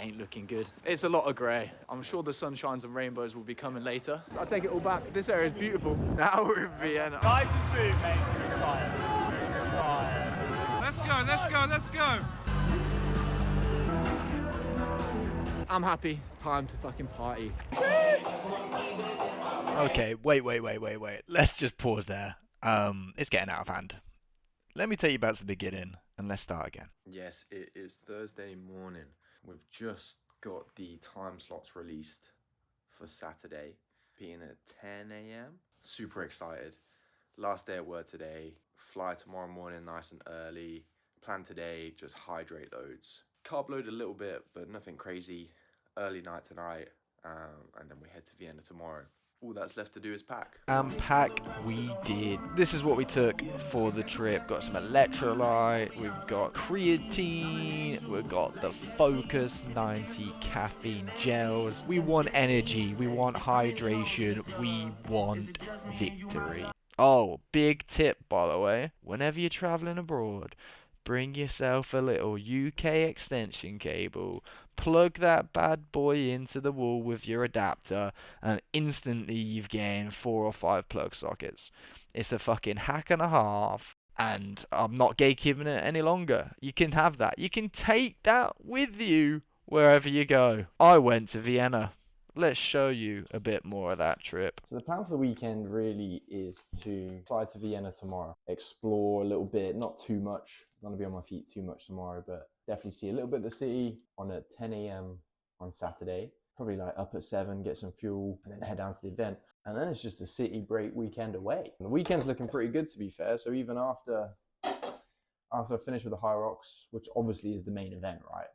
ain't looking good. It's a lot of grey. I'm sure the sunshines and rainbows will be coming later. So I take it all back. This area is beautiful. Now we're in Vienna. Nice and smooth, mate. Let's go, let's go, let's go. I'm happy. Time to fucking party. Okay, wait. Let's just pause there. It's getting out of hand. Let me take you back to the beginning and let's start again. Yes, it is Thursday morning. We've just got the time slots released for Saturday, being at 10 a.m. Super excited. Last day at work today. Fly tomorrow morning nice and early. Plan today, just hydrate loads. Carb load a little bit, but nothing crazy. Early night tonight, and then we head to Vienna tomorrow. All that's left to do is pack. And pack we did. This is what we took for the trip. Got some electrolyte, we've got creatine, we've got the Focus 90 caffeine gels. We want energy, we want hydration, we want victory. Oh, big tip by the way, whenever you're traveling abroad, bring yourself a little UK extension cable, plug that bad boy into the wall with your adapter, and instantly you've gained 4 or 5 plug sockets. It's a fucking hack and a half, and I'm not gatekeeping it any longer. You can have that. You can take that with you wherever you go. I went to Vienna. Let's show you a bit more of that trip. So the plan for the weekend really is to fly to Vienna tomorrow, explore a little bit, not too much. I'm going to be on my feet too much tomorrow, but definitely see a little bit of the city on at 10 a.m. on Saturday. Probably like up at 7, get some fuel, and then head down to the event. And then it's just a city break weekend away. And the weekend's looking pretty good, to be fair. So even after I finish with the Hyrox, which obviously is the main event, right?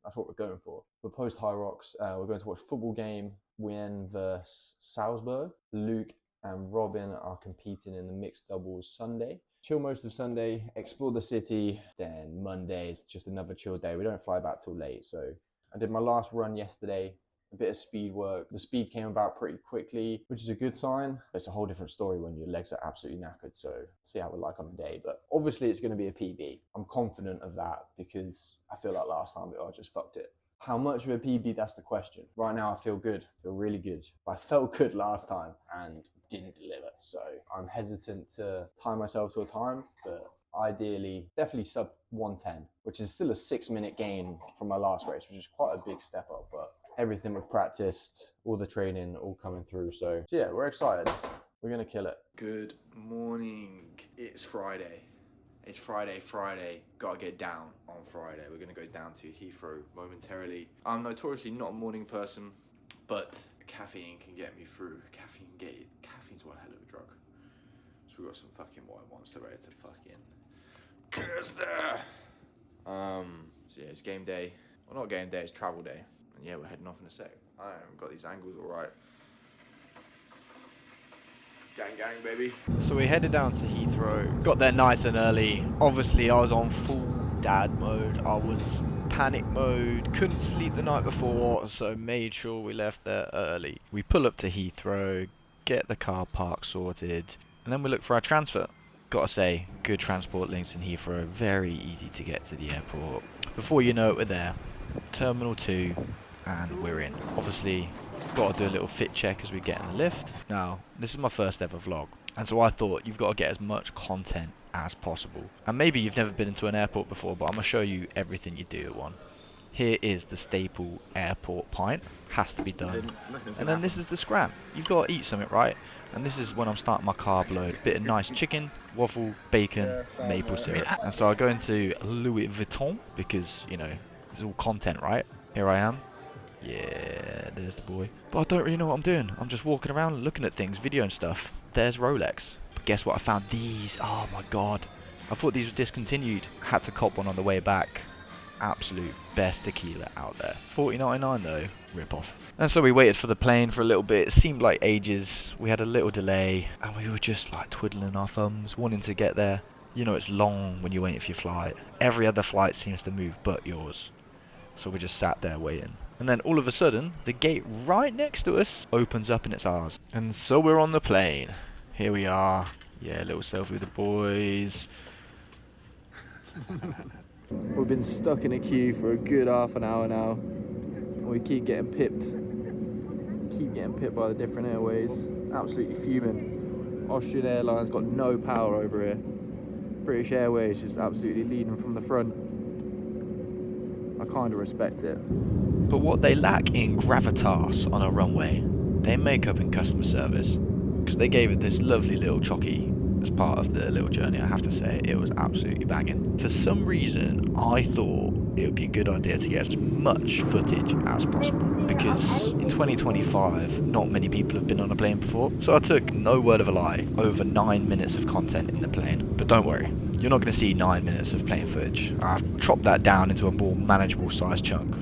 That's what we're going for. But post Hyrox, we're going to watch a football game, Wien versus Salzburg. Luke and Robin are competing in the mixed doubles Sunday. Chill most of Sunday, explore the city, then Monday is just another chill day. We don't fly back till late, so I did my last run yesterday, a bit of speed work. The speed came about pretty quickly, which is a good sign. It's a whole different story when your legs are absolutely knackered, so see how we're like on the day. But obviously it's going to be a PB. I'm confident of that because I feel like last time I just fucked it. How much of a PB, that's the question. Right now I feel good, feel really good. I felt good last time and didn't deliver, so I'm hesitant to tie myself to a time, but ideally definitely sub 110, which is still a 6-minute gain from my last race, which is quite a big step up, but everything we've practiced, all the training, all coming through. So yeah, we're excited. We're going to kill it. Good morning. It's Friday. It's Friday. Gotta get down on Friday. We're going to go down to Heathrow momentarily. I'm notoriously not a morning person, but caffeine can get me through. Caffeine's one hell of a drug. So we've got some fucking white ones ready to fucking get us there. So yeah, it's game day. Well, not game day, it's travel day. And yeah, we're heading off in a sec. I haven't got these angles all right. Gang, baby. So we headed down to Heathrow, got there nice and early. Obviously I was on full dad mode, I was panic mode, couldn't sleep the night before, so made sure we left there early. We pull up to Heathrow, get the car park sorted, and then we look for our transfer. Gotta say, good transport links in Heathrow, very easy to get to the airport. Before you know it, we're there. Terminal 2, and we're in. Obviously, got to do a little fit check as we get in the lift. Now, this is my first ever vlog, and so I thought you've got to get as much content as possible. And maybe you've never been into an airport before, but I'm going to show you everything you do at one. Here is the staple airport pint, has to be done. And then this is the scram. You've got to eat something, right? And this is when I'm starting my carb load. Bit of nice chicken, waffle, bacon, maple syrup. And so I go into Louis Vuitton because, you know, it's all content, right? Here I am. Yeah, there's the boy. But I don't really know what I'm doing. I'm just walking around looking at things, videoing stuff. There's Rolex. But guess what? I found these. Oh my god. I thought these were discontinued. Had to cop one on the way back. Absolute best tequila out there. $40.99 though. Rip off. And so we waited for the plane for a little bit. It seemed like ages. We had a little delay. And we were just like twiddling our thumbs, wanting to get there. You know it's long when you're waiting for your flight. Every other flight seems to move but yours. So we just sat there waiting. And then all of a sudden, the gate right next to us opens up and it's ours. And so we're on the plane. Here we are. Yeah, little selfie with the boys. We've been stuck in a queue for a good half an hour now. We keep getting pipped. Keep getting pipped by the different airways. Absolutely fuming. Austrian Airlines got no power over here. British Airways just absolutely leading from the front. I kind of respect it. But what they lack in gravitas on a runway, they make up in customer service. Because they gave it this lovely little chocky as part of the little journey. I have to say, it was absolutely banging. For some reason, I thought it would be a good idea to get as much footage as possible. Because in 2025, not many people have been on a plane before. So I took, no word of a lie, over 9 minutes of content in the plane. But don't worry, you're not going to see 9 minutes of plane footage. I've chopped that down into a more manageable size chunk.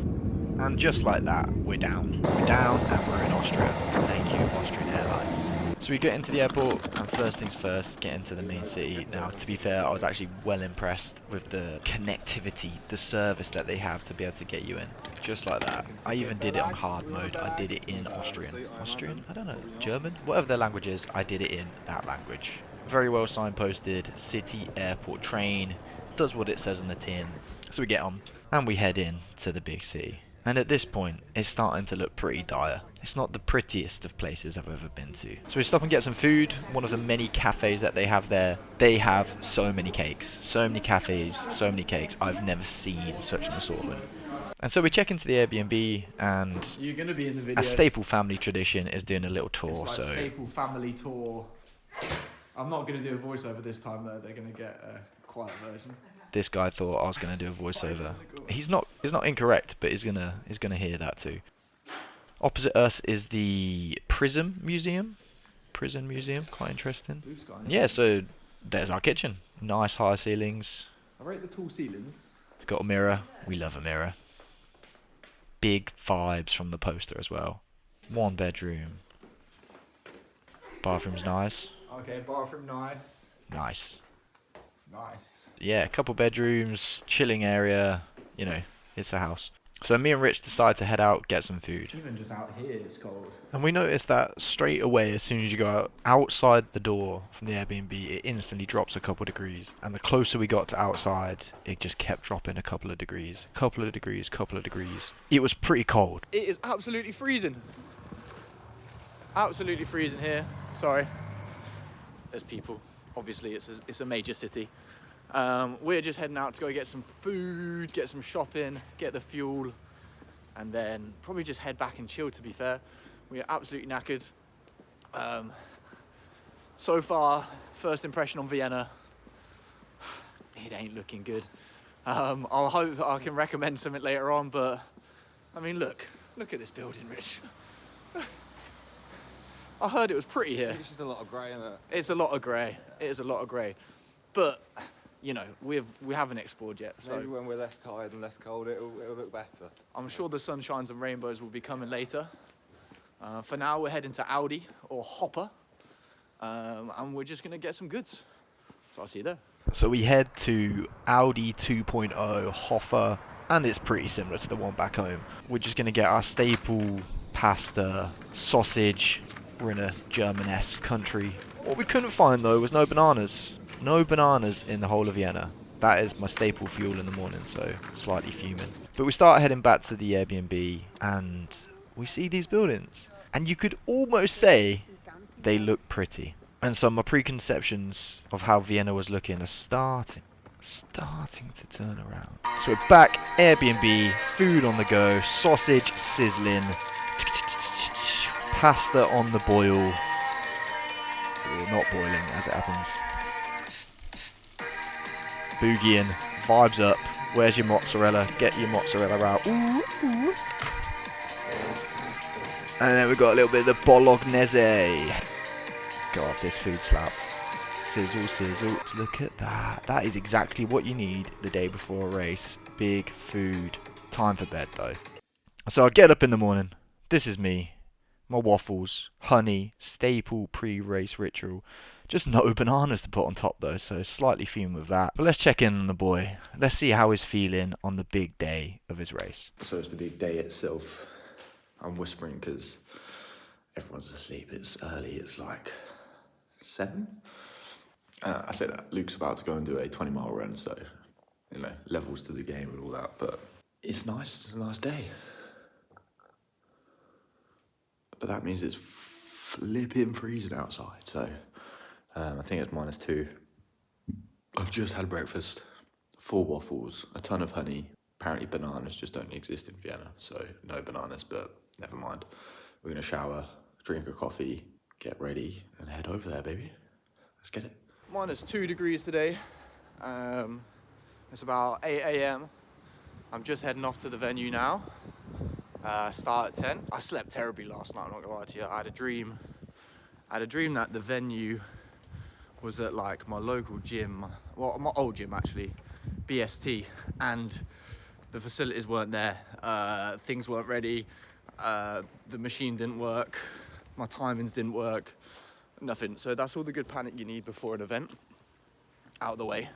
And just like that, we're down. We're down and we're in Austria. Thank you, Austrian Airlines. So we get into the airport, and first things first, get into the main city. Now, to be fair, I was actually well impressed with the connectivity, the service that they have to be able to get you in. Just like that. I even did it on hard mode. I did it in Austrian. Austrian? I don't know. German? Whatever their language is, I did it in that language. Very well signposted, city, airport, train. Does what it says on the tin. So we get on, and we head in to the big city. And at this point, it's starting to look pretty dire. It's not the prettiest of places I've ever been to. So we stop and get some food. One of the many cafes that they have there. They have so many cakes. So many cafes, so many cakes. I've never seen such an assortment. And so we check into the Airbnb, and You're gonna be in the video. a staple family tradition is doing a little tour. It's like So staple family tour. I'm not gonna do a voiceover this time though. They're gonna get a quiet version. this guy thought I was going to do a voiceover. He's not incorrect, but he's gonna hear that too. Opposite us is the Prison Museum. Quite interesting. Yeah, so there's our kitchen. Nice high ceilings. I rate the tall ceilings. It's got a mirror. We love a mirror. Big vibes from the poster as well. 1 bedroom. Bathroom's nice. Okay, bathroom nice. Nice. Nice. Yeah, a couple bedrooms, chilling area. You know, it's a house. So me and Rich decide to head out, get some food. Even just out here it's cold. And we noticed that straight away, as soon as you go outside the door from the Airbnb, it instantly drops a couple of degrees. And the closer we got to outside, it just kept dropping a couple of degrees. Couple of degrees. It was pretty cold. It is absolutely freezing. Absolutely freezing here. Sorry. There's people. Obviously, it's a major city. We're just heading out to go get some food, get some shopping, get the fuel, and then probably just head back and chill, to be fair. We are absolutely knackered. So far, first impression on Vienna, it ain't looking good. I'll hope that I can recommend something later on, but I mean, look at this building, Rich. I heard it was pretty here. It's just a lot of grey, isn't it? It's a lot of grey. It is a lot of grey. But, you know, we haven't explored yet. So Maybe when we're less tired and less cold, it'll look better. I'm sure the sunshines and rainbows will be coming later. For now, we're heading to Audi or Hopper. And we're just going to get some goods. So I'll see you there. So we head to Audi 2.0 Hoffer, and it's pretty similar to the one back home. We're just going to get our staple pasta, sausage. We're in a German-esque country. What we couldn't find, though, was no bananas. No bananas in the whole of Vienna. That is my staple fuel in the morning, so slightly fuming. But we start heading back to the Airbnb, and we see these buildings. And you could almost say they look pretty. And so my preconceptions of how Vienna was looking are starting to turn around. So we're back, Airbnb, food on the go, sausage sizzling, pasta on the boil, or not boiling as it happens. Boogieing, vibes up. Where's your mozzarella? Get your mozzarella out. Ooh, ooh. And then we've got a little bit of the bolognese. God, this food slapped. Sizzle, sizzle. Look at that. That is exactly what you need the day before a race. Big food. Time for bed, though. So I get up in the morning. This is me. My waffles, honey, staple pre-race ritual. Just no bananas to put on top though, so slightly fume with that. But let's check in on the boy. Let's see how he's feeling on the big day of his race. So it's the big day itself. I'm whispering because everyone's asleep. It's early. It's like 7. I said that Luke's about to go and do a 20-mile run, so you know, levels to the game and all that. But it's nice. It's a nice day. But that means it's flipping freezing outside. So I think it's -2. I've just had breakfast. 4 waffles, a ton of honey. Apparently bananas just don't exist in Vienna, so no bananas, but never mind. We're gonna shower, drink a coffee, get ready, and head over there, baby. Let's get it. -2 degrees today. It's about 8 a.m. I'm just heading off to the venue now. Start at 10. I slept terribly last night, I'm not gonna lie to you. I had a dream that the venue was at like my local gym, well, my old gym actually, BST, and the facilities weren't there. Things weren't ready. The machine didn't work. My timings didn't work. Nothing. So that's all the good panic you need before an event. Out of the way.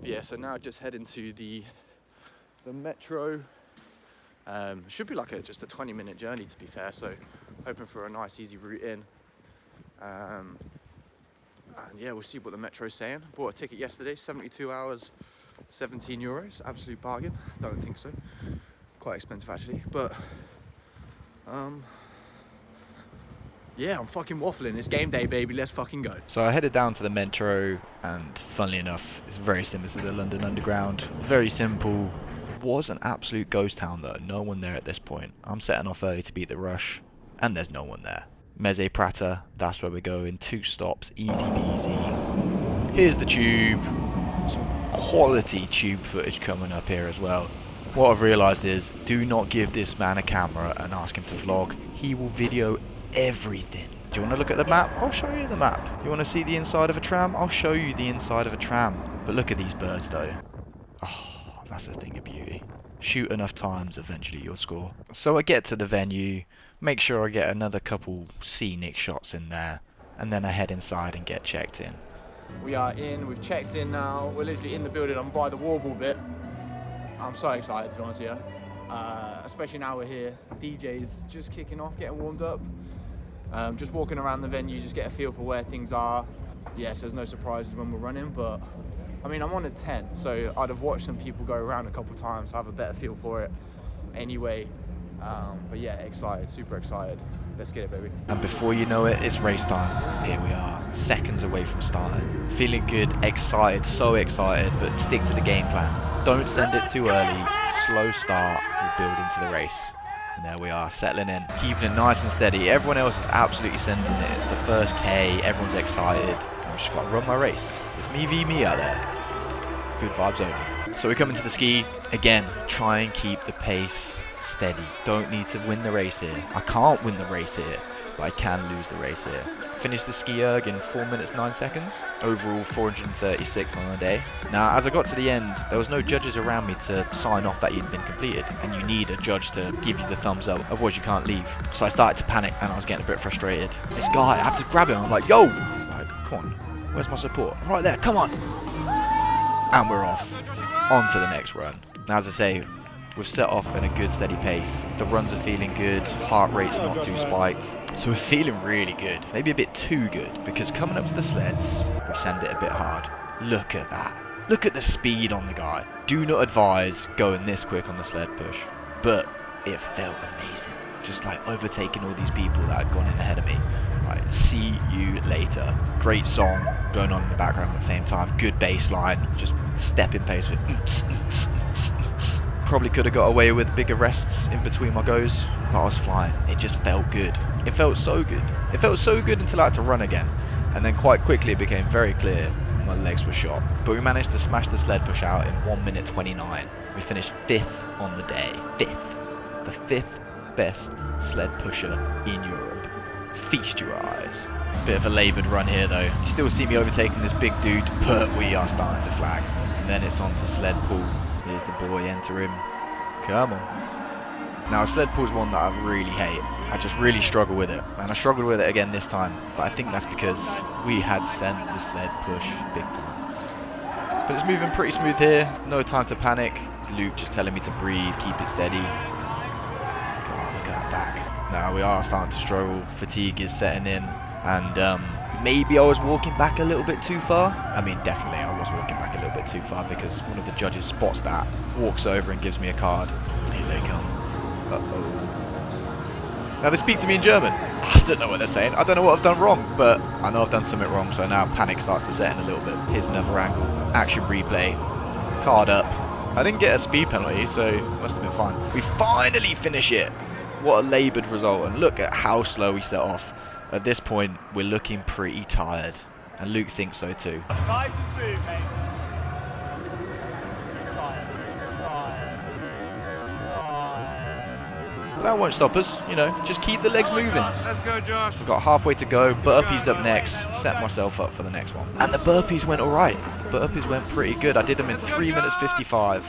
But yeah, so now just heading to the metro. Should be like just a 20-minute journey, to be fair. So hoping for a nice, easy route in. And yeah, we'll see what the metro's saying. Bought a ticket yesterday, 72 hours, 17 euros. Absolute bargain. Don't think so. Quite expensive actually, but yeah, I'm fucking waffling. It's game day, baby. Let's fucking go. So I headed down to the metro, and funnily enough, it's very similar to the London Underground. Very simple. Was an absolute ghost town though. No one there at this point. I'm setting off early to beat the rush, and there's no one there. Meze Prata, that's where we go in 2 stops, easy peasy. Here's the tube. Some quality tube footage coming up here as well. What I've realised is, do not give this man a camera and ask him to vlog. He will video everything. Do you want to look at the map? I'll show you the map. You want to see the inside of a tram? I'll show you the inside of a tram. But look at these birds though. Oh, that's a thing of beauty. Shoot enough times, eventually you'll score. So I get to the venue, make sure I get another couple scenic shots in there, and then I head inside and get checked in. We are in, we've checked in now. We're literally in the building. I'm by the warball bit. I'm so excited, to be honest with you. Especially now we're here. DJ's just kicking off, getting warmed up. Just walking around the venue, just get a feel for where things are. Yes, there's no surprises when we're running, but I mean, I'm on a 10, so I'd have watched some people go around a couple times, so I have a better feel for it anyway. But yeah, excited, super excited. Let's get it, baby. And before you know it, it's race time. Here we are, seconds away from starting. Feeling good, excited, so excited, but stick to the game plan. Don't send it too early. Slow start will build into the race. And there we are, settling in, keeping it nice and steady. Everyone else is absolutely sending it. It's the first K, everyone's excited. I've just got to run my race. It's me v me out there. Good vibes only. So we come into the ski. Again, try and keep the pace steady. Don't need to win the race here. I can't win the race here, but I can lose the race here. Finished the ski erg in 4 minutes 9 seconds. Overall 436 on the day. Now as I got to the end, there was no judges around me to sign off that you'd been completed, and you need a judge to give you the thumbs up, otherwise you can't leave. So I started to panic and I was getting a bit frustrated. This guy, I have to grab him. I'm like, yo! Like, come on, where's my support? Right there, come on! And we're off. On to the next run. Now as I say, we've set off in a good steady pace. The runs are feeling good, heart rate's not too spiked. So we're feeling really good, maybe a bit too good, because coming up to the sleds, we send it a bit hard. Look at that. Look at the speed on the guy. Do not advise going this quick on the sled push, but it felt amazing. Just like overtaking all these people that had gone in ahead of me. Right, see you later. Great song going on in the background at the same time. Good bass line, just stepping pace with Probably could have got away with bigger rests in between my goes, but I was flying. It just felt good. It felt so good. It felt so good until I had to run again. And then quite quickly it became very clear my legs were shot. But we managed to smash the sled push out in 1 minute 29. We finished 5th on the day. 5th. The 5th best sled pusher in Europe. Feast your eyes. Bit of a laboured run here though. You still see me overtaking this big dude, but we are starting to flag. And then it's on to sled pull. Here's the boy, enter him. Come on. Now sled pull's one that I really hate. I just really struggle with it. And I struggled with it again this time. But I think that's because we had sent the sled push big time. But it's moving pretty smooth here. No time to panic. Luke just telling me to breathe, keep it steady. God, look at that back. Now we are starting to struggle. Fatigue is setting in. And maybe I was walking back a little bit too far. I mean, definitely I was walking back a little bit get too far because one of the judges spots that, walks over and gives me a card. Here they come. Uh-oh. Now they speak to me in German. I don't know what they're saying. I don't know what I've done wrong, but I know I've done something wrong, so now panic starts to set in a little bit. Here's another angle. Action replay. Card up. I didn't get a speed penalty, so it must have been fine. We finally finish it. What a laboured result, and look at how slow we set off. At this point, we're looking pretty tired, and Luke thinks so too. Nice and smooth, mate. But that won't stop us, you know, just keep the legs moving. Let's go, Josh. We've got halfway to go, burpees up next, set myself up for the next one. And the burpees went alright. The burpees went pretty good. I did them in 3 minutes 55.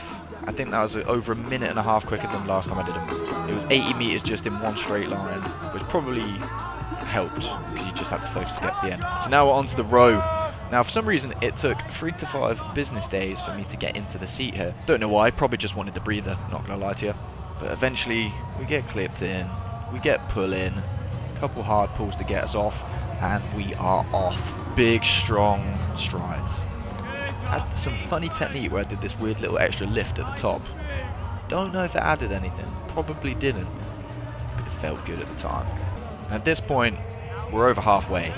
I think that was over a minute and a half quicker than last time I did them. It was 80 metres just in one straight line, which probably helped because you just had to focus to get to the end. So now we're on to the row. Now for some reason it took 3 to 5 business days for me to get into the seat here. Don't know why, probably just wanted the breather, not gonna lie to you. But eventually we get clipped in, we get pull in, a couple hard pulls to get us off, and we are off. Big strong strides. Had some funny technique where I did this weird little extra lift at the top. Don't know if it added anything, probably didn't, but it felt good at the time. And at this point, we're over halfway.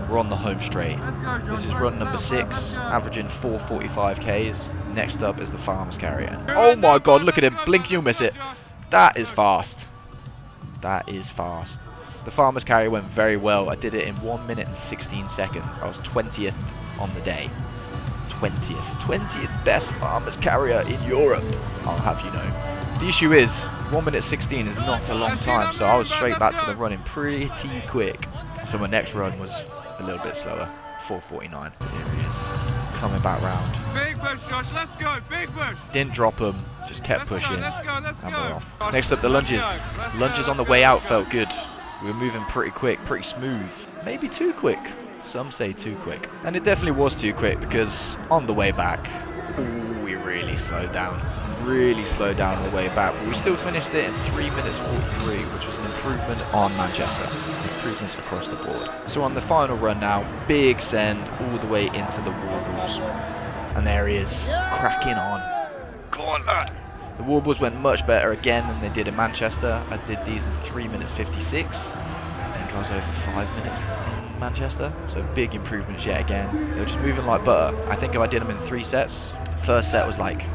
We're on the home straight. This is run number 6, averaging 4:45 Ks. Next up is the farmer's carrier. Oh my god, look at him, blink you'll miss it. That is fast. That is fast. The farmer's carrier went very well. I did it in 1 minute and 16 seconds. I was 20th on the day. 20th best farmer's carrier in Europe, I'll have you know. The issue is 1 minute 16 is not a long time, so I was straight back to the running pretty quick. So my next run was a little bit slower, 4:49. Here he is, coming back round. Big push, Josh. Let's go. Big push. Didn't drop him, just kept pushing, Let's go. and we're off. Next up, the lunges. Lunges on the way out felt good. We were moving pretty quick, pretty smooth. Maybe too quick. Some say too quick. And it definitely was too quick because on the way back, we really slowed down. Really slowed down on the way back. But we still finished it in 3 minutes 43, which was an improvement on Manchester. Improvements across the board. So on the final run now, big send all the way into the Warbles. And there he is, cracking on. Go on, lad. The Warbles went much better again than they did in Manchester. I did these in 3 minutes 56. I think I was over 5 minutes in Manchester. So big improvements yet again. They were just moving like butter. I think if I did them in 3 sets, first set was like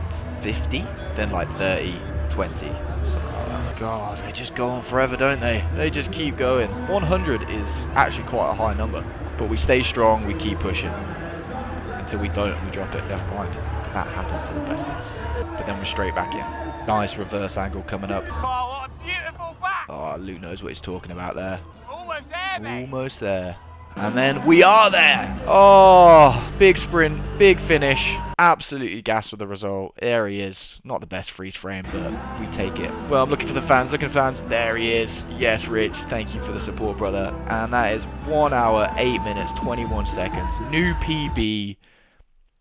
50, then like 30, 20, something like that. God, they just go on forever, don't they? They just keep going. 100 is actually quite a high number, but we stay strong, we keep pushing until we don't and we drop it, never mind. That happens to the best of us. But then we're straight back in. Nice reverse angle coming up. Oh, what a beautiful back. Oh, Luke knows what he's talking about there. Almost there, mate. Almost there. And then we are there. Oh, big sprint, big finish. Absolutely gassed with the result. There he is. Not the best freeze frame, but we take it. Well, I'm looking for the fans, There he is. Yes, Rich. Thank you for the support, brother. And that is 1 hour, 8 minutes, 21 seconds. New PB,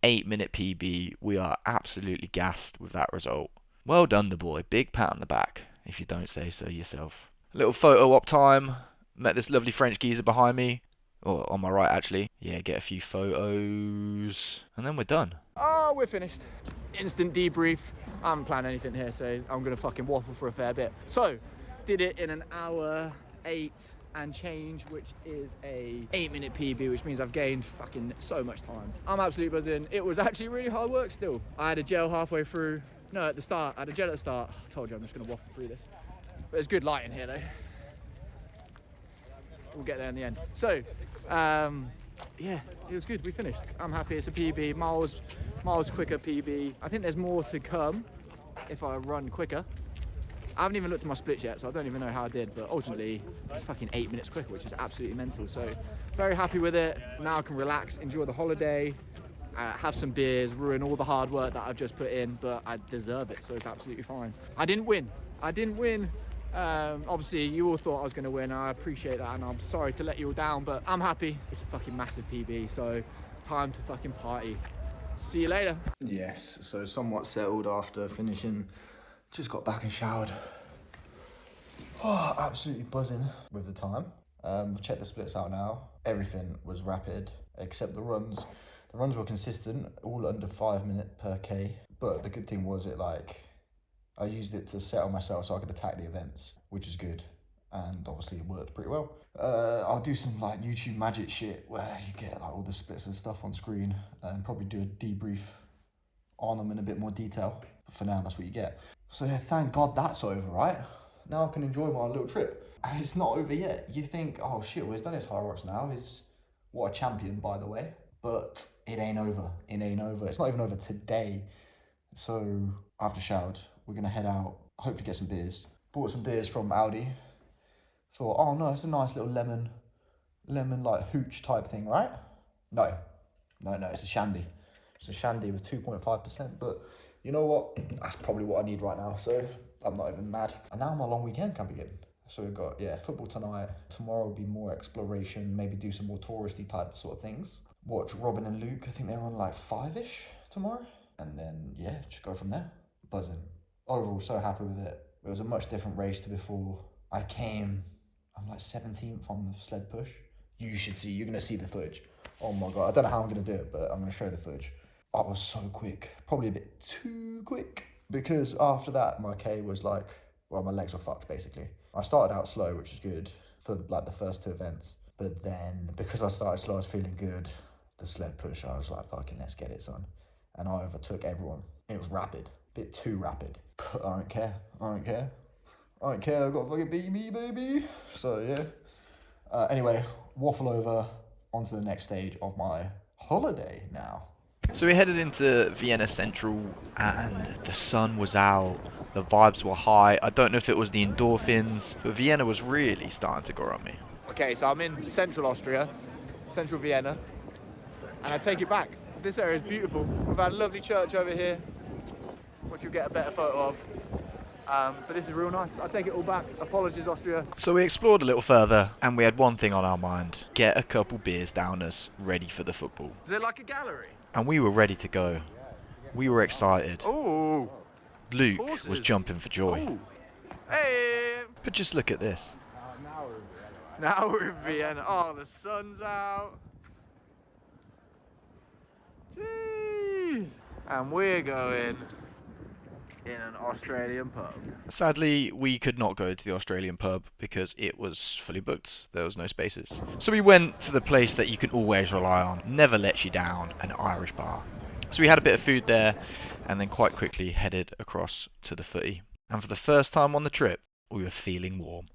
8-minute PB. We are absolutely gassed with that result. Well done, the boy. Big pat on the back, if you don't say so yourself. A little photo op time. Met this lovely French geezer behind me. Or on my right, actually. Yeah, get a few photos. And then we're done. Oh, we're finished. Instant debrief. I haven't planned anything here, so I'm going to fucking waffle for a fair bit. So, did it in 1 hour 8 and change, which is a 8-minute PB, which means I've gained fucking so much time. I'm absolutely buzzing. It was actually really hard work still. I had a gel halfway through. No, at the start. I had a gel at the start. I told you I'm just going to waffle through this. But there's good lighting here, though. We'll get there in the end. So, yeah, it was good. We finished. I'm happy. It's a PB, miles quicker PB. I think there's more to come if I run quicker. I haven't even looked at my splits yet, so I don't even know how I did. But ultimately, it's fucking 8 minutes quicker, which is absolutely mental. So, very happy with it. Now I can relax, enjoy the holiday, have some beers, ruin all the hard work that I've just put in. But I deserve it, so it's absolutely fine. I didn't win. Obviously you all thought I was going to win. I appreciate that, and I'm sorry to let you all down, but I'm happy. It's a fucking massive PB, so time to fucking party. See you later. Yes, so somewhat settled after finishing. Just got back and showered. Oh, absolutely buzzing with the time. We've checked the splits out now. Everything was rapid except the runs. The runs were consistent, all under 5 minutes per K. But the good thing was I used it to settle myself so I could attack the events, which is good. And obviously it worked pretty well. I'll do some like YouTube magic shit where you get like all the splits and stuff on screen and probably do a debrief on them in a bit more detail. But for now, that's what you get. So yeah, thank God that's over, right? Now I can enjoy my little trip. And it's not over yet. You think, oh shit, well, he's done his Hyrox now. What a champion, by the way. But it ain't over. It ain't over. It's not even over today. So after showered, we're gonna head out, hopefully get some beers. Bought some beers from Aldi. Thought, oh no, it's a nice little lemon like hooch type thing, right? No, it's a shandy. It's a shandy with 2.5%, but you know what? That's probably what I need right now, so I'm not even mad. And now my long weekend can begin. So we've got, football tonight. Tomorrow will be more exploration, maybe do some more touristy type sort of things. Watch Robin and Luke, I think they're on like 5-ish tomorrow. And then, just go from there. Buzzing. Overall, so happy with it. It was a much different race to before. I'm like 17th on the sled push. You're going to see the footage. Oh my God, I don't know how I'm going to do it, but I'm going to show the footage. I was so quick, probably a bit too quick, because after that, my K was like, well, my legs were fucked basically. I started out slow, which is good for like the first 2 events. But then because I started slow, I was feeling good. The sled push, I was like, fucking let's get it, son. And I overtook everyone. It was rapid, a bit too rapid. But I don't care, I've got to fucking beat me, baby. So yeah. Anyway, waffle over onto the next stage of my holiday now. So we headed into Vienna Central and the sun was out, the vibes were high. I don't know if it was the endorphins, but Vienna was really starting to grow on me. Okay, so I'm in central Austria, central Vienna, and I take it back. This area is beautiful. We've had a lovely church over here, which you'll get a better photo of. But this is real nice. I take it all back. Apologies, Austria. So we explored a little further and we had one thing on our mind. Get a couple beers down us, ready for the football. Is it like a gallery? And we were ready to go. We were excited. Oh, Luke horses. was jumping for joy. Oh. Hey! But just look at this. Now we're in Vienna. Oh, the sun's out. Jeez. And we're going in an Australian pub. Sadly, we could not go to the Australian pub because it was fully booked. There was no spaces. So we went to the place that you can always rely on, never lets you down, an Irish bar. So we had a bit of food there and then quite quickly headed across to the footy. And for the first time on the trip, we were feeling warm.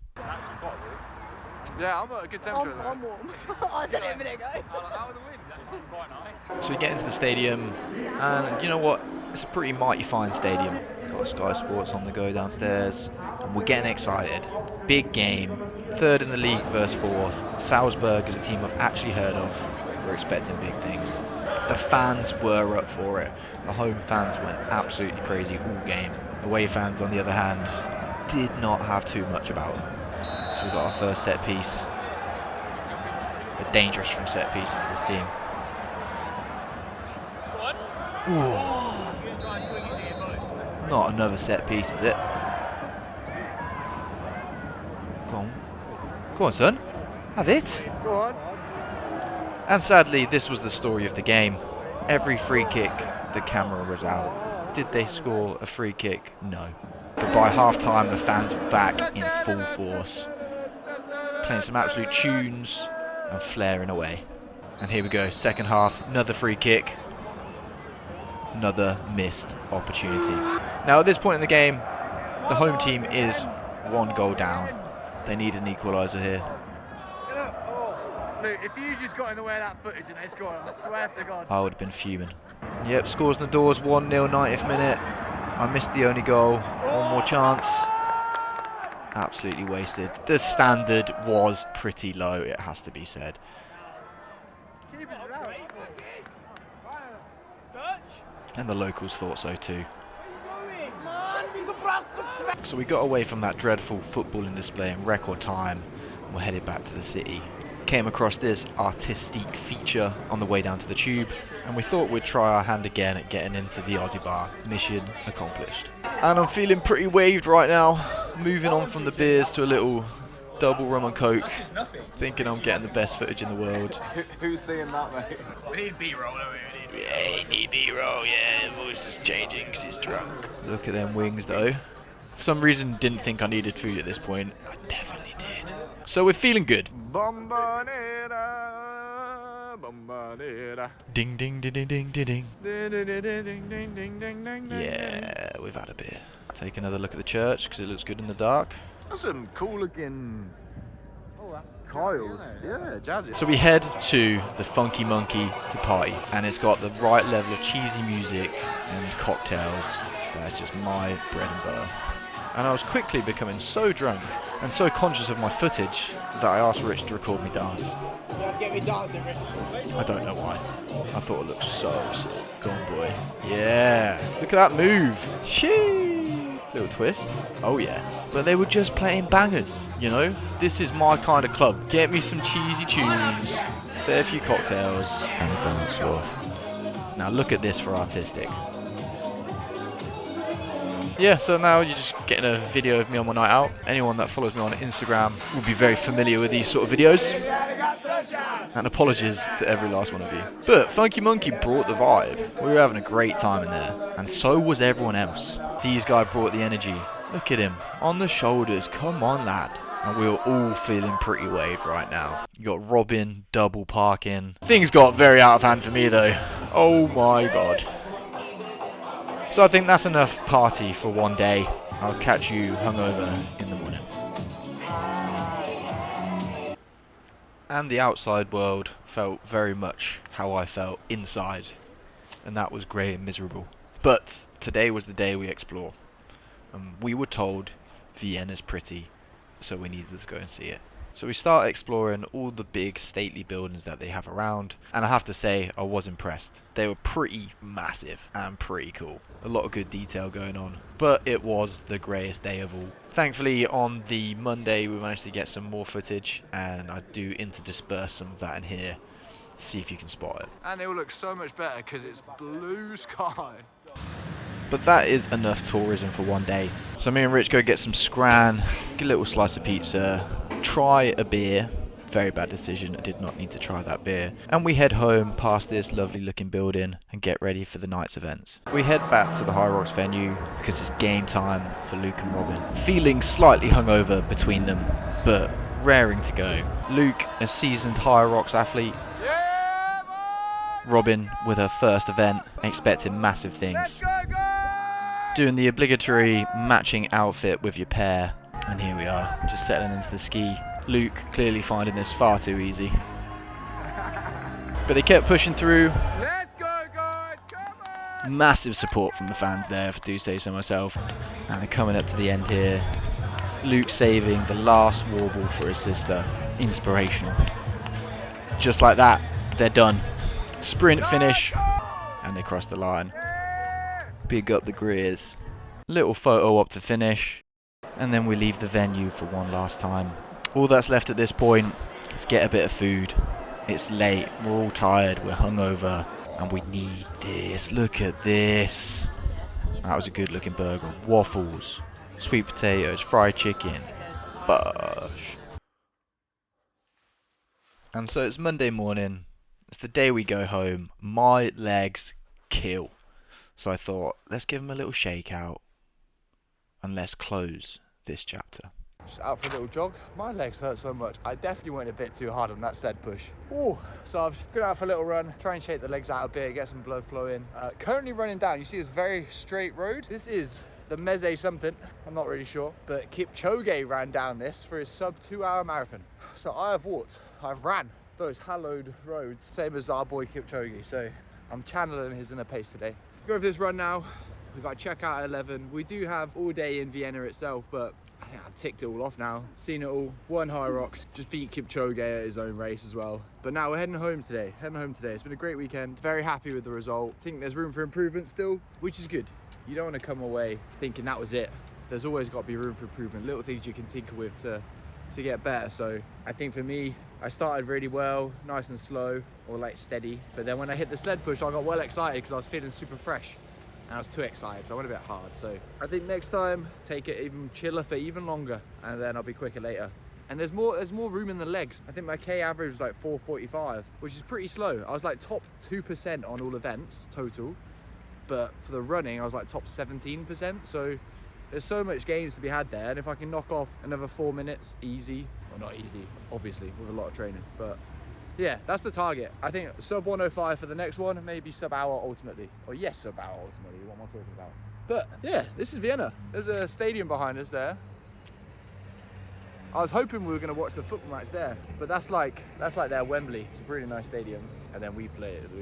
Yeah, I'm at a good temperature. I'm warm. I said it a minute ago. How are the winds? Actually quite nice. So we get into the stadium and you know what? It's a pretty mighty fine stadium. Got Sky Sports on the go downstairs and we're getting excited. Big game, 3rd in the league versus 4th. Salzburg is a team I've actually heard of. We're expecting big things. The fans were up for it. The home fans went absolutely crazy all game. Away fans, on the other hand, did not have too much about them. So we got our first set piece. They're dangerous from set pieces, this team. Ooh. Not another set piece, is it? Go on. Go on, son. Have it. Go on. And sadly, this was the story of the game. Every free kick, the camera was out. Did they score a free kick? No. But by half-time, the fans were back in full force. Playing some absolute tunes and flaring away. And here we go, second half, another free kick. Another missed opportunity. Now at this point in the game, the home team is 1 goal down. They need an equaliser here. Look, if you just got in the way of that footage and they scored, I swear to God. I would have been fuming. Yep, scores in the doors, 1-0, 90th minute. I missed the only goal. One more chance. Absolutely wasted. The standard was pretty low, it has to be said. And the locals thought so too. So we got away from that dreadful footballing display in record time and we're headed back to the city. Came across this artistic feature on the way down to the tube and we thought we'd try our hand again at getting into the Aussie bar. Mission accomplished. And I'm feeling pretty waved right now. Moving on from the beers to a little double rum and coke, thinking I'm getting the best footage in the world. Who's seeing that, mate? We need B-roll, don't we? Yeah, he need B-roll, yeah, voice is changing because he's drunk. Look at them wings though. For some reason, didn't think I needed food at this point. I definitely did. So we're feeling good. Ding ding ding ding ding ding ding. Yeah, we've had a beer. Take another look at the church because it looks good in the dark. That's some cool looking tiles. Yeah, jazzy. So we head to the Funky Monkey to party, and it's got the right level of cheesy music and cocktails. That's just my bread and butter. And I was quickly becoming so drunk and so conscious of my footage that I asked Rich to record me dance. Get me dancing, Rich. I don't know why. I thought it looked so sick. Go on, boy. Yeah. Look at that move. Shee. Little twist. Oh, yeah. But they were just playing bangers, you know? This is my kind of club. Get me some cheesy tunes, fair few cocktails, and a dance floor. Now look at this for artistic. Yeah, so now you're just getting a video of me on my night out. Anyone that follows me on Instagram will be very familiar with these sort of videos. And apologies to every last one of you. But Funky Monkey brought the vibe. We were having a great time in there. And so was everyone else. These guys brought the energy. Look at him. On the shoulders. Come on, lad. And we were all feeling pretty waved right now. You got Robin, double parking. Things got very out of hand for me though. Oh my god. So I think that's enough party for one day. I'll catch you hungover in the morning. And the outside world felt very much how I felt inside. And that was grey and miserable. But today was the day we explore. And we were told Vienna's pretty, so we needed to go and see it. So we start exploring all the big stately buildings that they have around, and I have to say I was impressed. They were pretty massive and pretty cool. A lot of good detail going on, but it was the greyest day of all. Thankfully on the Monday we managed to get some more footage, and I do interdisperse some of that in here. See if you can spot it. And they all look so much better because it's blue sky. But that is enough tourism for one day. So me and Rich go get some scran, get a little slice of pizza, try a beer. Very bad decision, I did not need to try that beer. And we head home past this lovely looking building and get ready for the night's events. We head back to the Hyrox venue because it's game time for Luke and Robin. Feeling slightly hungover between them, but raring to go. Luke, a seasoned Hyrox athlete. Robin with her first event, expecting massive things. Doing the obligatory matching outfit with your pair, and here we are, just settling into the ski. Luke clearly finding this far too easy, but they kept pushing through. Let's go, guys! Come on! Massive support from the fans there, if I do say so myself. And they're coming up to the end here. Luke saving the last warble for his sister. Inspirational. Just like that, they're done. Sprint finish, and they cross the line. Big up the Greers. Little photo up to finish, and then we leave the venue for one last time. All that's left at this point is get a bit of food. It's late, we're all tired, we're hungover, and we need this. Look at this. That was a good looking burger. Waffles, sweet potatoes, fried chicken, bush. And so it's Monday morning. It's the day we go home. My legs kill. So I thought, let's give them a little shake out and let's close this chapter. Just out for a little jog. My legs hurt so much. I definitely went a bit too hard on that sled push. Ooh, so I've gone out for a little run, try and shake the legs out a bit, get some blood flowing. Currently running down, you see this very straight road. This is the Meze something, I'm not really sure, but Kipchoge ran down this for his sub 2 hour marathon. So I have walked, I've ran those hallowed roads, same as our boy Kipchoge. So I'm channeling his inner pace today. Go for this run now. We've got to check out at 11. We do have all day in Vienna itself, but I think I've ticked it all off now. Seen it all. Won Hyrox, just beat Kipchoge at his own race as well. But now we're heading home today. It's been a great weekend. Very happy with the result. I think there's room for improvement still, which is good. You don't want to come away thinking that was it. There's always got to be room for improvement. Little things you can tinker with to get better. So I think for me, I started really well, nice and slow, or like steady. But then when I hit the sled push, I got well excited because I was feeling super fresh. And I was too excited, so I went a bit hard. So I think next time, take it even chiller for even longer, and then I'll be quicker later. And there's more room in the legs. I think my K average was like 4:45, which is pretty slow. I was like top 2% on all events total, but for the running I was like top 17%. So there's so much gains to be had there, and if I can knock off another 4 minutes easy, well, not easy obviously with a lot of training, but yeah, that's the target. I think sub 105 for the next one, maybe sub hour ultimately, or yes, sub hour ultimately. What am I talking about? But yeah, this is Vienna. There's a stadium behind us there. I was hoping we were going to watch the football match there, but that's like their Wembley. It's a really nice stadium, and then we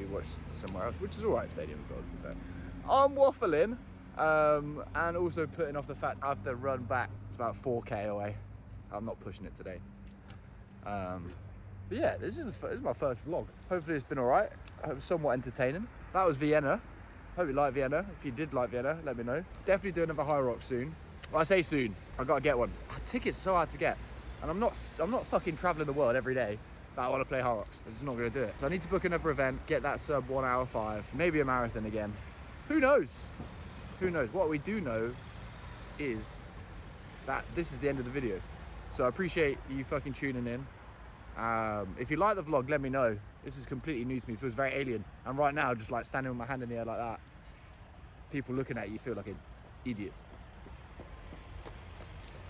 watch somewhere else, which is all right stadium as well, to be fair. I'm waffling, and also putting off the fact I have to run back. It's about 4k away. I'm not pushing it today. But yeah, this is my first vlog. Hopefully it's been all right. I hope it's somewhat entertaining. That was Vienna. Hope you like Vienna. If you did like Vienna, let me know. Definitely do another Hyrox soon. Well, I say soon. I gotta get one. Tickets so hard to get, and I'm not fucking traveling the world every day. But I want to play Hyrox. I'm just not gonna do it. So I need to book another event, get that sub 1 hour 5, maybe a marathon again. Who knows? Who knows? What we do know is that this is the end of the video. So I appreciate you fucking tuning in. If you like the vlog, let me know. This is completely new to me. It feels very alien. And right now, just like standing with my hand in the air like that, people looking at you feel like an idiot.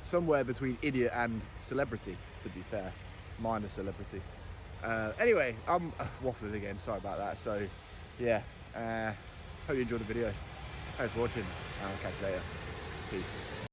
Somewhere between idiot and celebrity, to be fair. Minor celebrity. Anyway, I'm waffling again. Sorry about that. So, yeah. Hope you enjoyed the video. Thanks for watching. And I'll catch you later. Peace.